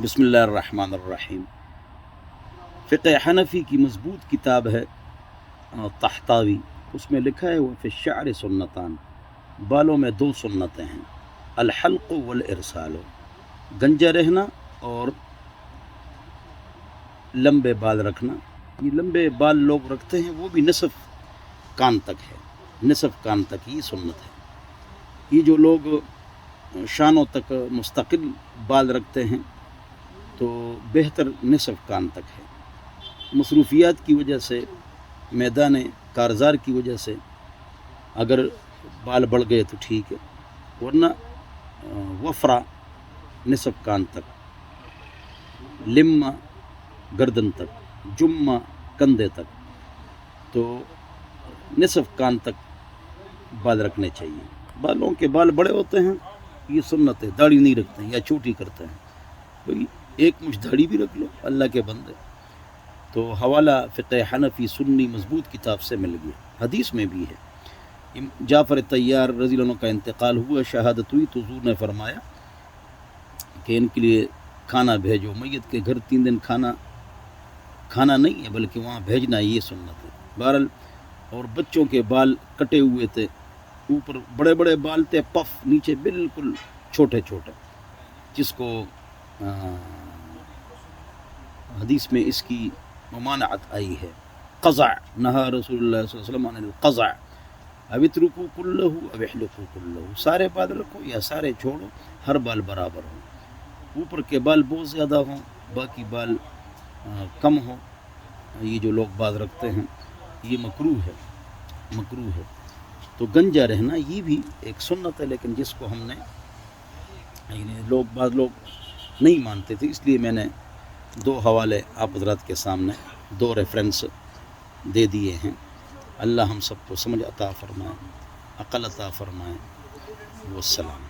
بسم اللہ الرحمن الرحیم۔ فقہ حنفی کی مضبوط کتاب ہے طحطاوی، اس میں لکھا ہے وہ فی الشعر سنتان، بالوں میں دو سنتیں ہیں، الحلق والارسال، گنجا رہنا اور لمبے بال رکھنا۔ یہ لمبے بال لوگ رکھتے ہیں وہ بھی نصف کان تک ہے، نصف کان تک یہ سنت ہے۔ یہ جو لوگ شانوں تک مستقل بال رکھتے ہیں تو بہتر نصف کان تک ہے۔ مصروفیات کی وجہ سے، میدان کارزار کی وجہ سے اگر بال بڑھ گئے تو ٹھیک ہے، ورنہ وفرا نصف کان تک، لمہ گردن تک، جمہ کندھے تک، تو نصف کان تک بال رکھنے چاہیے۔ بالوں کے بال بڑے ہوتے ہیں یہ سنت ہے، داڑھی نہیں رکھتے ہیں یا چھوٹی کرتے ہیں، بھئی ایک مچھ داڑھی بھی رکھ لو اللہ کے بندے۔ تو حوالہ فقہ حنفی سنی مضبوط کتاب سے مل گیا، حدیث میں بھی ہے۔ جعفر طیار رضی اللہ عنہ کا انتقال ہوا، شہادت ہوئی تو حضور نے فرمایا کہ ان کے لیے کھانا بھیجو۔ میت کے گھر 3 دن کھانا نہیں ہے بلکہ وہاں بھیجنا، یہ سنت ہے۔ بہرحال، اور بچوں کے بال کٹے ہوئے تھے، اوپر بڑے بڑے بال تھے، پف، نیچے بالکل چھوٹے چھوٹے، جس کو حدیث میں اس کی ممانعت آئی ہے۔ قزع، نہا رسول اللہ صلی اللہ علیہ وسلم عن القزع، اب اترکو کلہ اب احلقو کلہ، سارے بال رکھو یا سارے چھوڑو، ہر بال برابر ہو، اوپر کے بال بہت زیادہ ہوں باقی بال کم ہوں، یہ جو لوگ بال رکھتے ہیں یہ مکروہ ہے۔ تو گنجا رہنا یہ بھی ایک سنت ہے، لیکن جس کو ہم نے بعض لوگ نہیں مانتے تھے، اس لیے میں نے 2 حوالے آپ حضرات کے سامنے 2 ریفرنس دے دیے ہیں۔ اللہ ہم سب کو سمجھ عطا فرمائے، عقل عطا فرمائے۔ والسلام۔